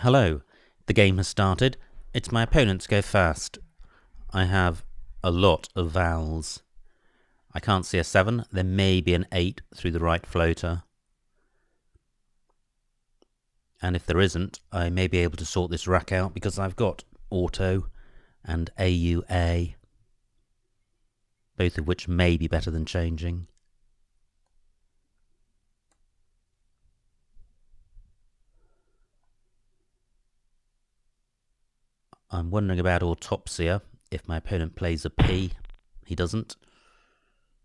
Hello, the game has started. It's my opponent's go first. I have a lot of vowels. I can't see a 7. There may be an 8 through the right floater. And if there isn't, I may be able to sort this rack out because I've got auto and AUA, both of which may be better than changing. I'm wondering about autopsia. If my opponent plays a P, he doesn't.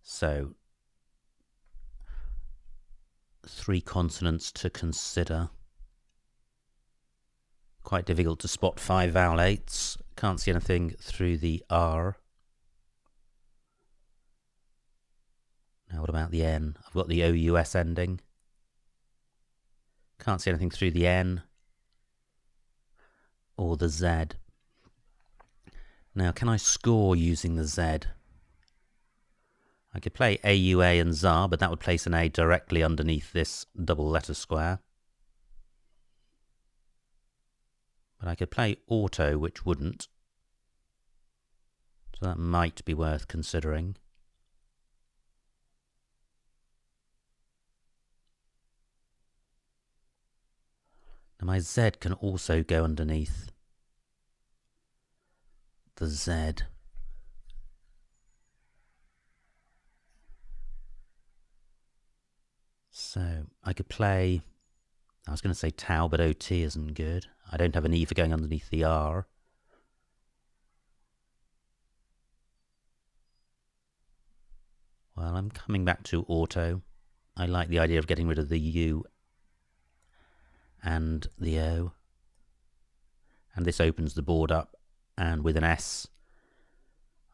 So, 3 consonants to consider. Quite difficult to spot 5 vowel 8s. Can't see anything through the R. Now what about the N? I've got the OUS ending. Can't see anything through the N or the Z. Now can I score using the Z? I could play AUA and ZAR, but that would place an A directly underneath this double letter square. But I could play auto, which wouldn't. So that might be worth considering. Now my Z can also go underneath the Z. So I could play, I was going to say tau, but OT isn't good. I don't have an E for going underneath the R. Well, I'm coming back to auto. I like the idea of getting rid of the U and the O. And this opens the board up. And with an S,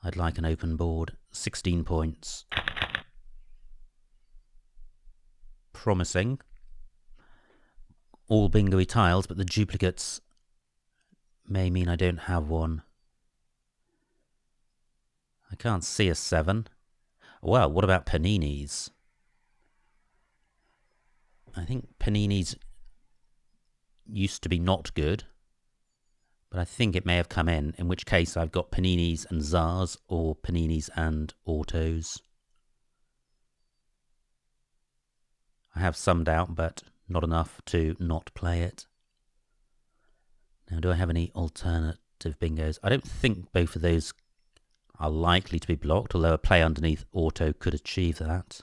I'd like an open board. 16 points. Promising. All bingo-y tiles, but the duplicates may mean I don't have one. I can't see a 7. Well, what about paninis? I think paninis used to be not good, but I think it may have come in which case I've got paninis and ZARs or paninis and autos. I have some doubt, but not enough to not play it. Now, do I have any alternative bingos? I don't think both of those are likely to be blocked, although a play underneath auto could achieve that.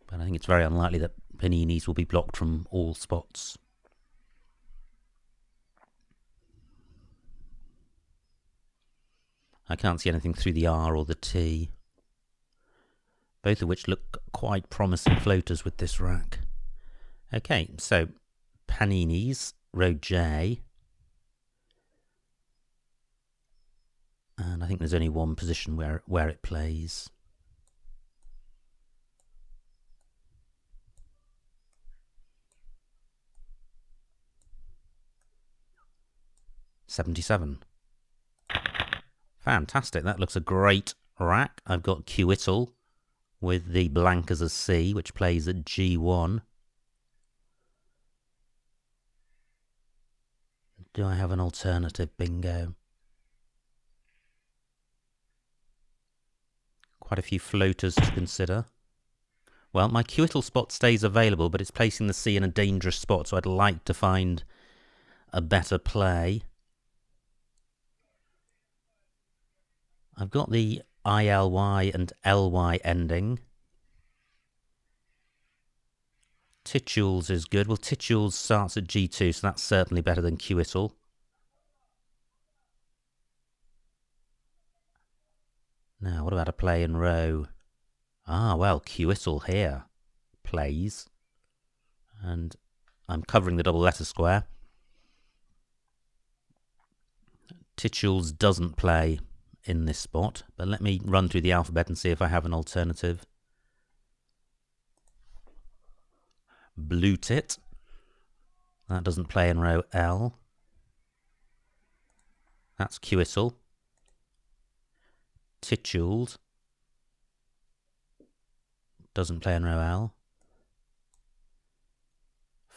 But I think it's very unlikely that paninis will be blocked from all spots. I can't see anything through the R or the T, both of which look quite promising floaters with this rack. Okay, so paninis, row J. And I think there's only one position where it plays. $77. Fantastic, that looks a great rack. I've got Quittle with the blank as a C, which plays at G1. Do I have an alternative bingo? Quite a few floaters to consider. Well, my Quittle spot stays available, but it's placing the C in a dangerous spot, so I'd like to find a better play. I've got the ILY and LY ending. Titules is good. Well, Titules starts at G2, so that's certainly better than Quittle. Now, what about a play in row? Ah, well, Quittle here plays. And I'm covering the double letter square. Titules doesn't play in this spot, but let me run through the alphabet and see if I have an alternative. Blue tit. That doesn't play in row L. That's Quittle. Titules. Doesn't play in row L.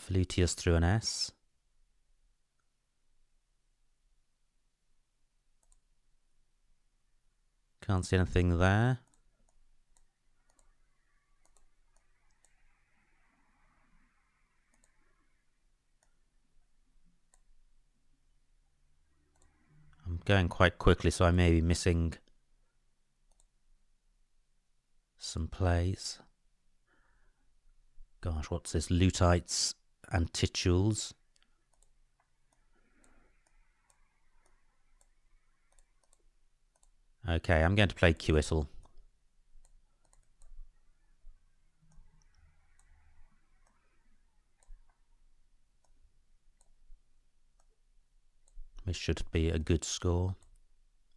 Flutius through an S. Can't see anything there. I'm going quite quickly, so I may be missing some plays. Gosh, what's this? Lutites and titules. Okay, I'm going to play Quittle. This should be a good score.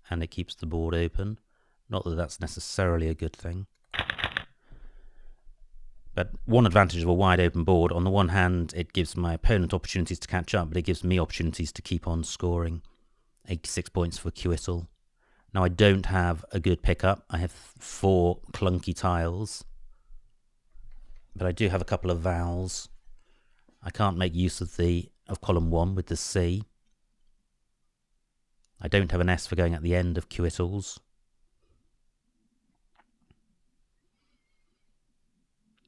And it keeps the board open. Not that that's necessarily a good thing. But one advantage of a wide open board, on the one hand, it gives my opponent opportunities to catch up, but it gives me opportunities to keep on scoring. 86 points for Quittle. Now, I don't have a good pickup. I have 4 clunky tiles. But I do have a couple of vowels. I can't make use of column 1 with the C. I don't have an S for going at the end of Quittles.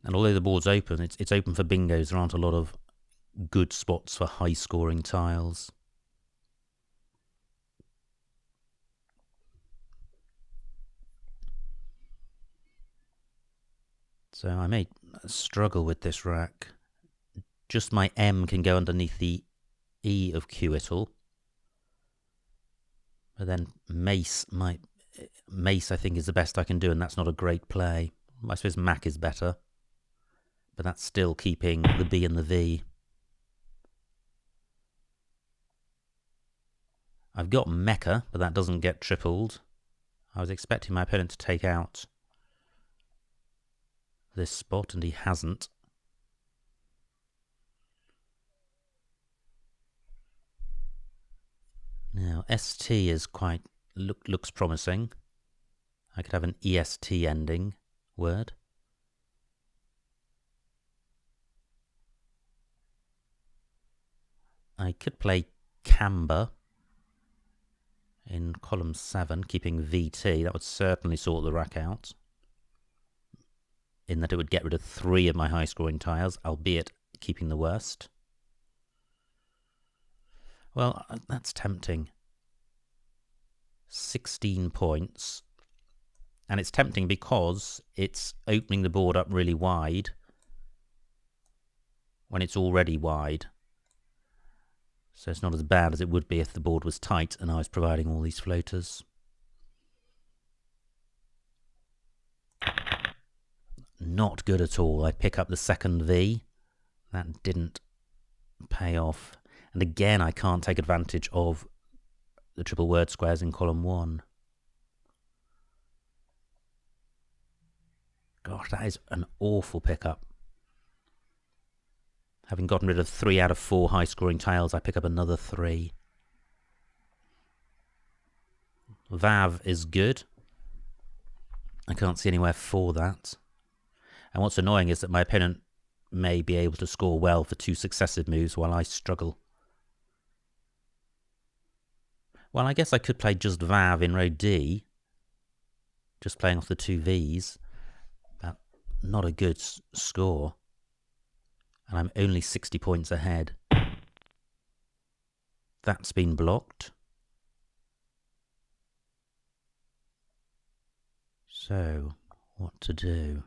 And although the board's open, it's open for bingos. There aren't a lot of good spots for high-scoring tiles. So I may struggle with this rack. Just my M can go underneath the E of Quittle. But then Mace, I think, is the best I can do, and that's not a great play. I suppose Mac is better. But that's still keeping the B and the V. I've got Mecha, but that doesn't get tripled. I was expecting my opponent to take out this spot, and he hasn't. Now, ST is looks promising. I could have an EST ending word. I could play Camber in column 7, keeping VT. That would certainly sort the rack out, in that it would get rid of 3 of my high-scoring tiles, albeit keeping the worst. Well, that's tempting. 16 points. And it's tempting because it's opening the board up really wide when it's already wide. So it's not as bad as it would be if the board was tight and I was providing all these floaters. Not good at all. I pick up the second V. That didn't pay off. And again, I can't take advantage of the triple word squares in column 1. Gosh, that is an awful pickup. Having gotten rid of 3 out of 4 high-scoring tiles, I pick up another 3. Vav is good. I can't see anywhere for that. And what's annoying is that my opponent may be able to score well for 2 successive moves while I struggle. Well, I guess I could play just Vav in row D, just playing off the 2 Vs, but not a good score. And I'm only 60 points ahead. That's been blocked. So, what to do?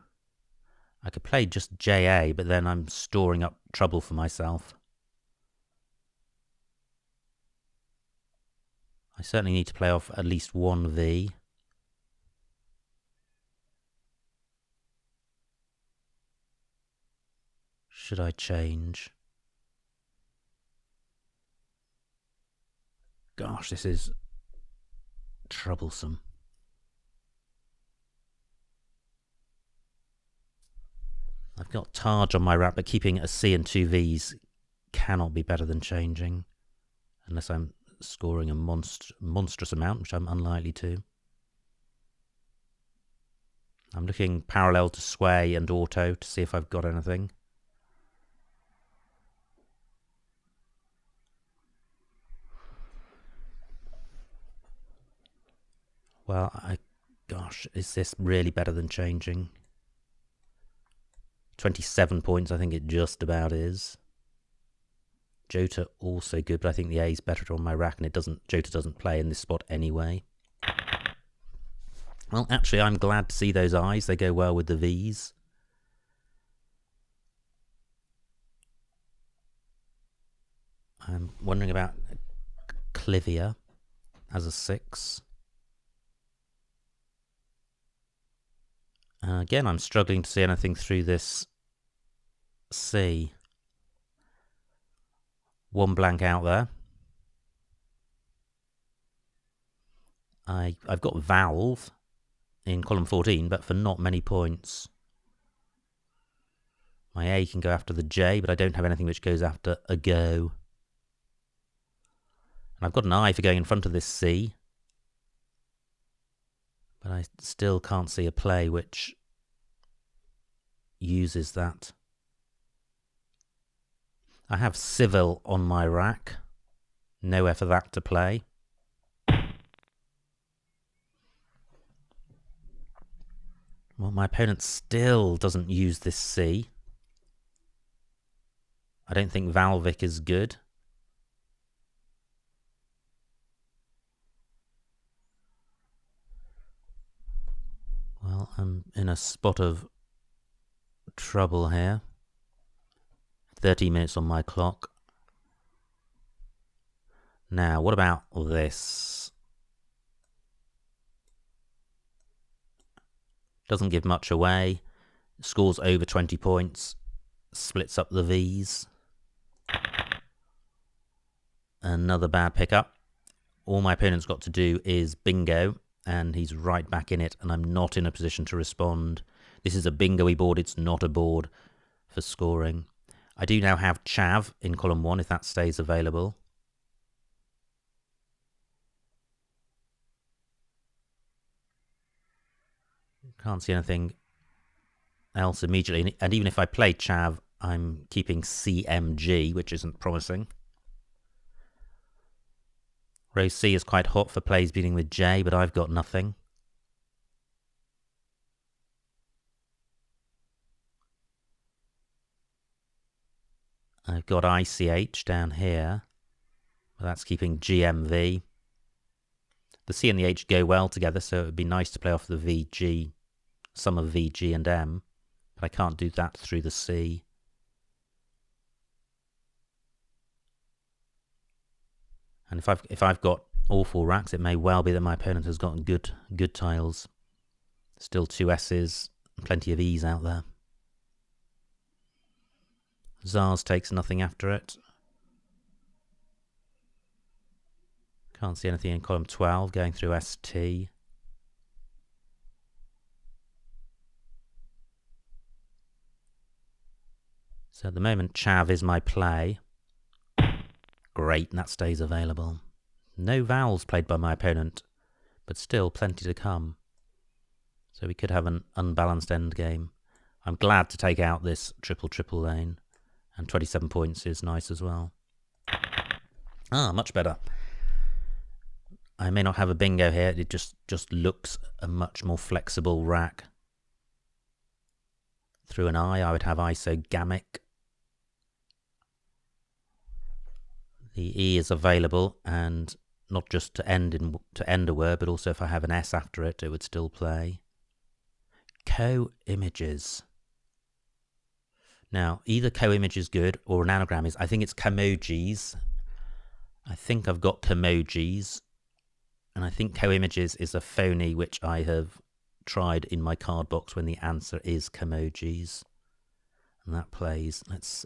I could play just JA, but then I'm storing up trouble for myself. I certainly need to play off at least 1 V. Should I change? Gosh, this is troublesome. I've got Taj on my wrap, but keeping a C and 2 Vs cannot be better than changing, unless I'm scoring a monstrous amount, which I'm unlikely to. I'm looking parallel to Sway and Auto to see if I've got anything. Well, gosh, is this really better than changing? 27 points, I think it just about is. Jota also good, but I think the A is better on my rack, and Jota doesn't play in this spot anyway. Well, actually, I'm glad to see those I's. They go well with the V's. I'm wondering about Clivia as a 6. Again, I'm struggling to see anything through this C. One blank out there. I've got Valve in column 14, but for not many points. My A can go after the J, but I don't have anything which goes after a go. And I've got an I for going in front of this C, but I still can't see a play which uses that. I have Civil on my rack. Nowhere for that to play. Well, my opponent still doesn't use this C. I don't think Valvic is good. Well, I'm in a spot of trouble here. 30 minutes on my clock. Now, what about this? Doesn't give much away. Scores over 20 points. Splits up the V's. Another bad pickup. All my opponent's got to do is bingo, and he's right back in it, and I'm not in a position to respond. This is a bingo-y board. It's not a board for scoring. I do now have Chav in column 1, if that stays available. Can't see anything else immediately. And even if I play Chav, I'm keeping CMG, which isn't promising. Row C is quite hot for plays beating with J, but I've got nothing. I've got ICH down here, but that's keeping GMV. The C and the H go well together, so it would be nice to play off the VG, sum of VG and M, but I can't do that through the C. And if I've got awful racks, it may well be that my opponent has got good tiles. Still 2 S's, plenty of E's out there. Zars takes nothing after it. Can't see anything in column 12, going through ST. So at the moment, Chav is my play. Great, and that stays available. No vowels played by my opponent, but still plenty to come. So we could have an unbalanced endgame. I'm glad to take out this triple lane, and 27 points is nice as well. Ah, much better. I may not have a bingo here, it just looks a much more flexible rack. Through an I would have isogamic. The E is available, and not just to end a word, but also if I have an S after it, it would still play. Co-images. Now, either co-image is good or an anagram is. I think it's Camojis. I think I've got Camojis. And I think co-images is a phony which I have tried in my card box when the answer is Camojis. And that plays. Let's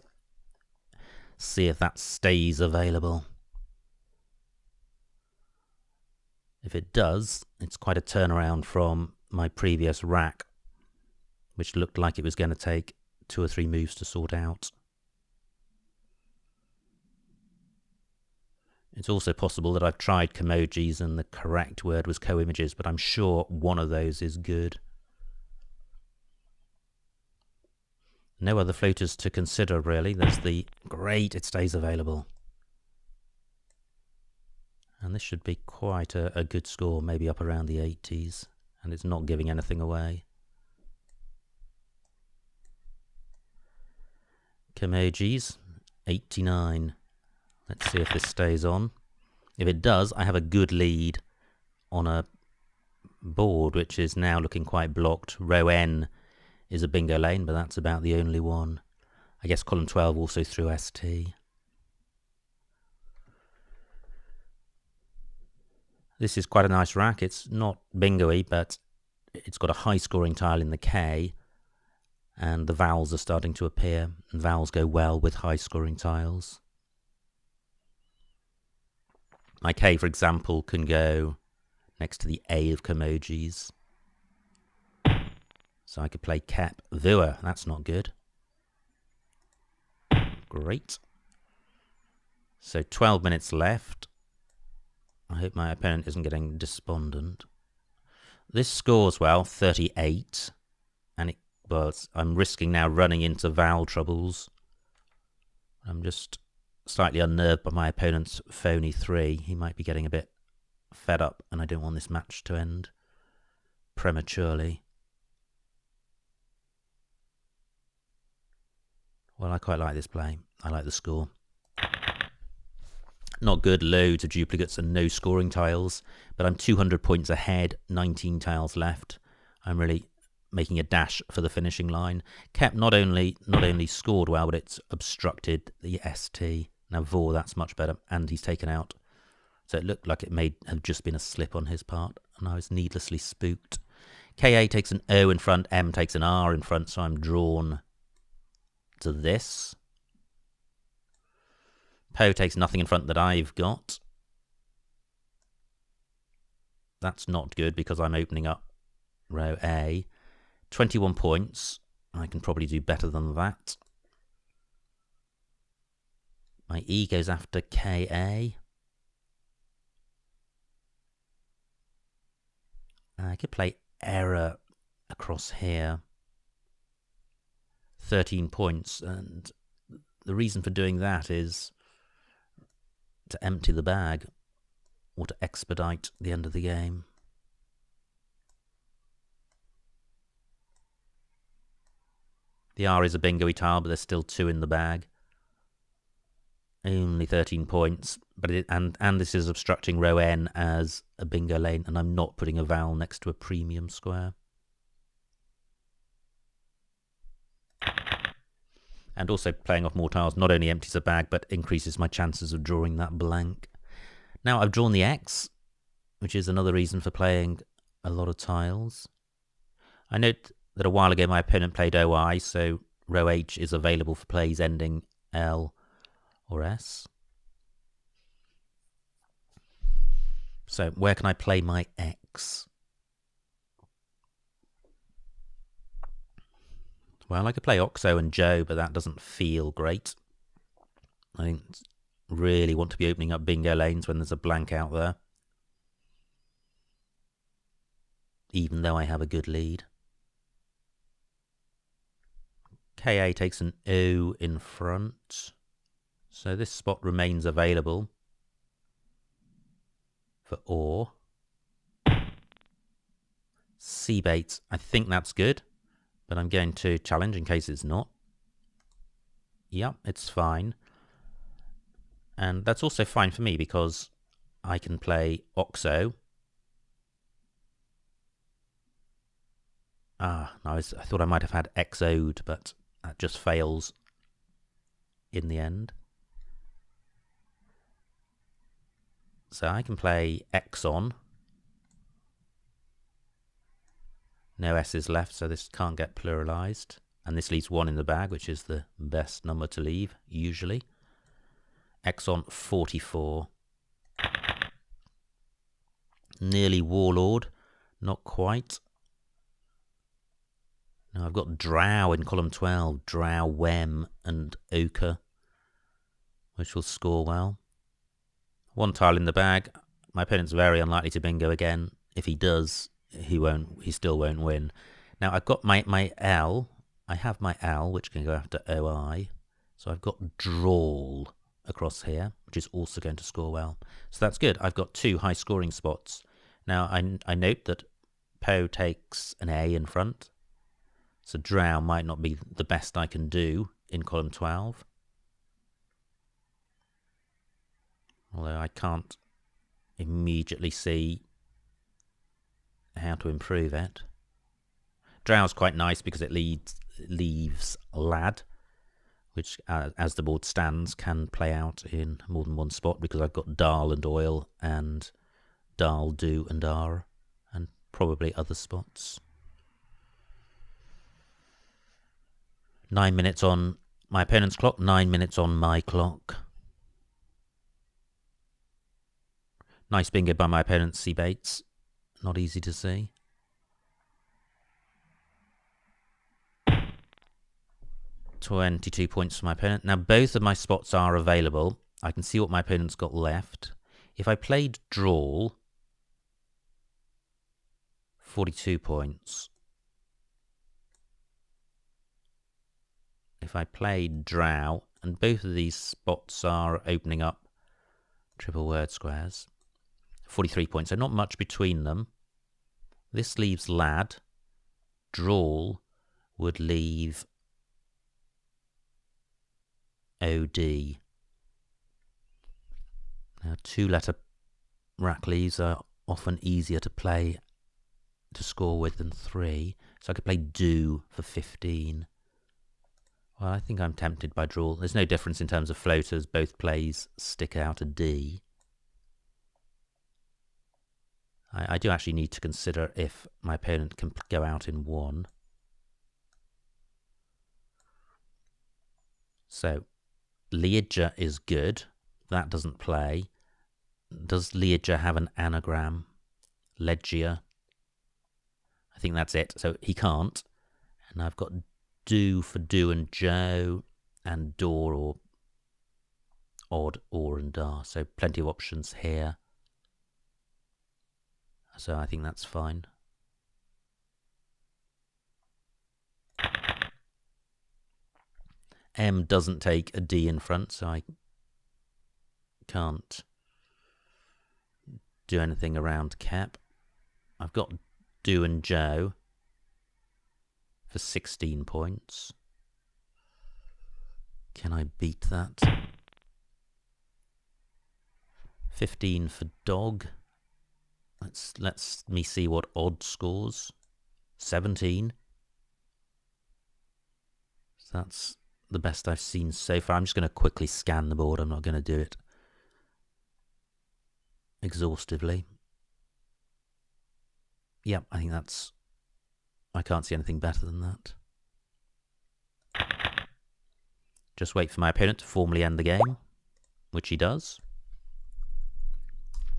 see if that stays available. If it does, it's quite a turnaround from my previous rack, which looked like it was going to take 2 or 3 moves to sort out. It's also possible that I've tried Camojis and the correct word was co-images, but I'm sure one of those is good. No other floaters to consider, really. There's the great, it stays available. And this should be quite a good score, maybe up around the 80s. And it's not giving anything away. Emojis, 89. Let's see if this stays on. If it does, I have a good lead on a board which is now looking quite blocked. Row N is a bingo lane, but that's about the only one. I guess column 12 also through ST. This is quite a nice rack. It's not bingo-y, but it's got a high scoring tile in the K, and the vowels are starting to appear, and vowels go well with high scoring tiles. My K, for example, can go next to the A of Emojis. So I could play Kep Vua. That's not good. Great. So 12 minutes left. I hope my opponent isn't getting despondent. This scores well, 38. And I'm risking now running into vowel troubles. I'm just slightly unnerved by my opponent's phony 3. He might be getting a bit fed up, and I don't want this match to end prematurely. Well, I quite like this play. I like the score. Not good, loads of duplicates and no scoring tiles, but I'm 200 points ahead, 19 tiles left. I'm really making a dash for the finishing line. Kep not only scored well, but it's obstructed the ST. Now Vor, that's much better, and he's taken out. So it looked like it may have just been a slip on his part, and I was needlessly spooked. KA takes an O in front, M takes an R in front, so I'm drawn to this. Po takes nothing in front that I've got. That's not good because I'm opening up row A. 21 points. I can probably do better than that. My E goes after KA. I could play error across here. 13 points, and the reason for doing that is to empty the bag or to expedite the end of the game. The R is a bingo-y tile, but there's still 2 in the bag. Only 13 points, but and this is obstructing row N as a bingo lane, and I'm not putting a vowel next to a premium square. And also playing off more tiles not only empties a bag, but increases my chances of drawing that blank. Now I've drawn the X, which is another reason for playing a lot of tiles. I note that a while ago my opponent played OI, so row H is available for plays ending L or S. So where can I play my X? Well, I could play Oxo and Joe, but that doesn't feel great. I don't really want to be opening up bingo lanes when there's a blank out there, even though I have a good lead. KA takes an O in front, so this spot remains available for OR. C-bait, I think that's good, but I'm going to challenge in case it's not. Yep, it's fine. And that's also fine for me because I can play Oxo. No, I thought I might have had XO'd, but that just fails in the end. So I can play X on. No S's left, so this can't get pluralized. And this leaves 1 in the bag, which is the best number to leave, usually. X on 44. Nearly Warlord. Not quite. Now I've got Drow in column 12. Drow, Wem, and Ochre, which will score well. 1 tile in the bag. My opponent's very unlikely to bingo again. If he does, he still won't win. Now I've got my L. I have my L, which can go after OI. So I've got Drawl across here, which is also going to score well. So that's good. I've got 2 high scoring spots. Now I note that Poe takes an A in front, so Drow might not be the best I can do in column 12. Although I can't immediately see how to improve it. Drow's quite nice because it leaves lad, which, as the board stands, can play out in more than one spot because I've got Dal and Oil and Dal, Do and R, and probably other spots. 9 minutes on my opponent's clock, 9 minutes on my clock. Nice bingo by my opponent, C. Bates. Not easy to see. $22 points for my opponent. Now both of my spots are available. I can see what my opponent's got left. If I played Drawl, 42 points. If I played Drow, and both of these spots are opening up triple word squares, 43 points. So not much between them. This leaves lad. Drawl would leave OD. Now 2-letter rack leaves are often easier to play, to score with, than 3. So I could play Do for 15. Well, I think I'm tempted by Drawl. There's no difference in terms of floaters. Both plays stick out a D. I do actually need to consider if my opponent can go out in 1. So Leidja is good. That doesn't play. Does Leidja have an anagram? Legia. I think that's it. So he can't. And I've got Do for Do and Joe, and Door or Odd, Or and Dar. So plenty of options here. So I think that's fine. M doesn't take a D in front, so I can't do anything around Cap. I've got Do and Joe for 16 points. Can I beat that? 15 for Dog. Let's me see what Odd scores. 17. So that's the best I've seen so far. I'm just going to quickly scan the board. I'm not going to do it exhaustively. Yep, I think that's... I can't see anything better than that. Just wait for my opponent to formally end the game, which he does.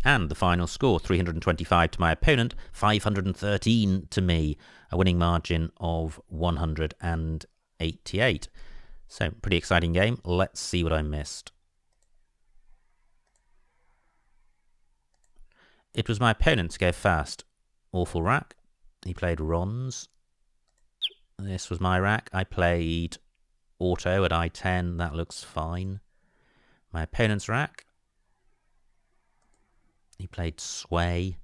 And the final score, 325 to my opponent, 513 to me, a winning margin of 188. So, pretty exciting game. Let's see what I missed. It was my opponent to go first. Awful rack. He played Rons. This was my rack. I played Auto at I-10. That looks fine. My opponent's rack. He played Sway.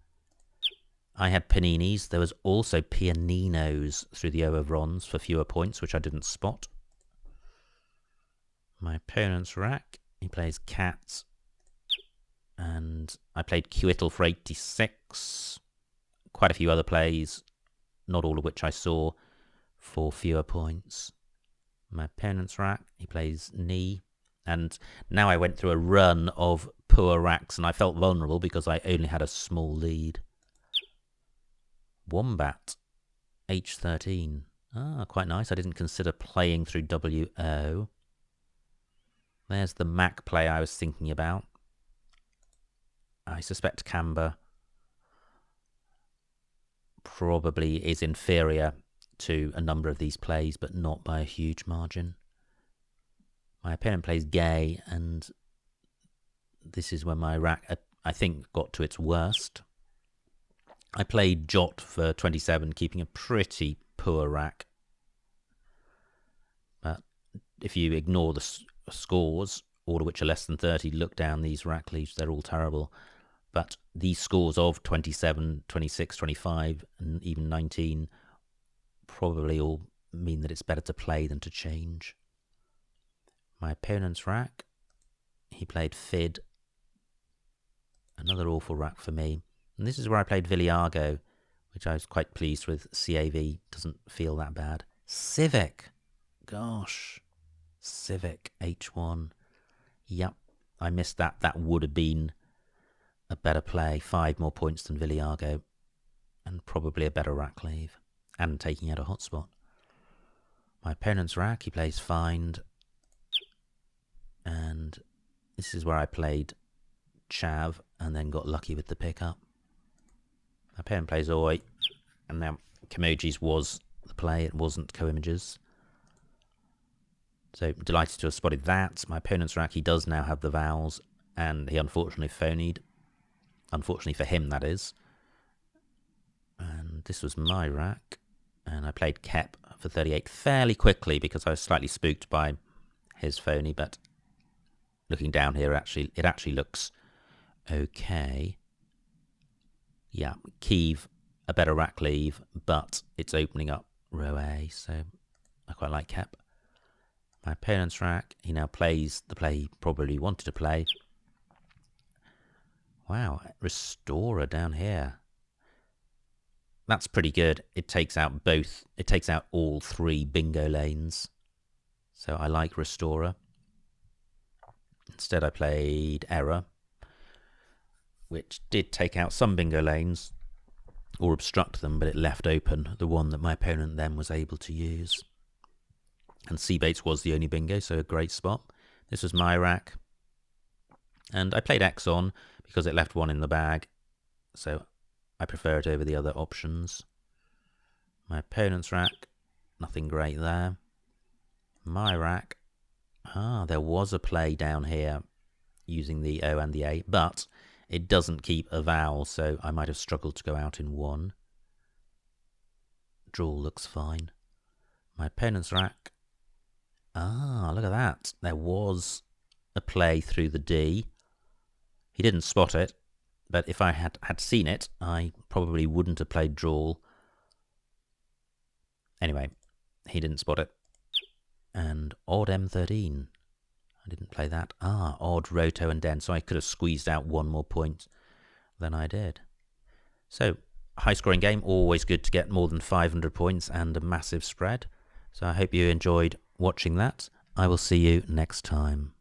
I had Paninis. There was also Pianinos through the O of Rons for fewer points, which I didn't spot. My opponent's rack. He plays Cats. And I played Quittle for 86. Quite a few other plays, not all of which I saw, for fewer points. My opponent's rack. He plays Knee. And now I went through a run of poor racks, and I felt vulnerable because I only had a small lead. Wombat, H13. Ah, quite nice. I didn't consider playing through WO. There's the Mac play I was thinking about. I suspect Camber probably is inferior to a number of these plays, but not by a huge margin. My opponent plays Gay, and this is when my rack, I think, got to its worst. I played Jot for 27, keeping a pretty poor rack. But if you ignore the scores, all of which are less than 30, look down these rack leaves. They're all terrible. But these scores of 27, 26, 25, and even 19 probably all mean that it's better to play than to change. My opponent's rack, he played Fid. Another awful rack for me. And this is where I played Villiago, which I was quite pleased with. CAV doesn't feel that bad. Civic. Gosh. Civic H1. Yep, I missed that. That would have been a better play. 5 more points than Villiago. And probably a better rack leave. And taking out a hotspot. My opponent's rack, he plays Find. And this is where I played Chav and then got lucky with the pickup. My opponent plays Oi. And now Kemojis was the play. It wasn't Co-Images. So delighted to have spotted that. My opponent's rack, he does now have the vowels. And he unfortunately phonied. Unfortunately for him, that is. And this was my rack. And I played Kep for 38 fairly quickly because I was slightly spooked by his phony. But looking down here, it actually looks okay. Yeah, Kiev, a better rack leave, but it's opening up row A, so I quite like Kep. My opponent's rack, he now plays the play he probably wanted to play. Wow, Restorer down here. That's pretty good. It takes out all 3 bingo lanes. So I like Restorer. Instead I played Error, which did take out some bingo lanes, or obstruct them, but it left open the one that my opponent then was able to use. And C-Bates was the only bingo, so a great spot. This was my rack. And I played X on because it left 1 in the bag, so I prefer it over the other options. My opponent's rack, nothing great there. My rack, there was a play down here using the O and the A, but it doesn't keep a vowel, so I might have struggled to go out in 1. Draw looks fine. My opponent's rack, look at that. There was a play through the D. He didn't spot it, but if I had seen it, I probably wouldn't have played draw. Anyway, he didn't spot it. And odd M13. I didn't play that. Odd Roto and Den, so I could have squeezed out 1 more point than I did. So, high scoring game, always good to get more than 500 points and a massive spread. So I hope you enjoyed watching that. I will see you next time.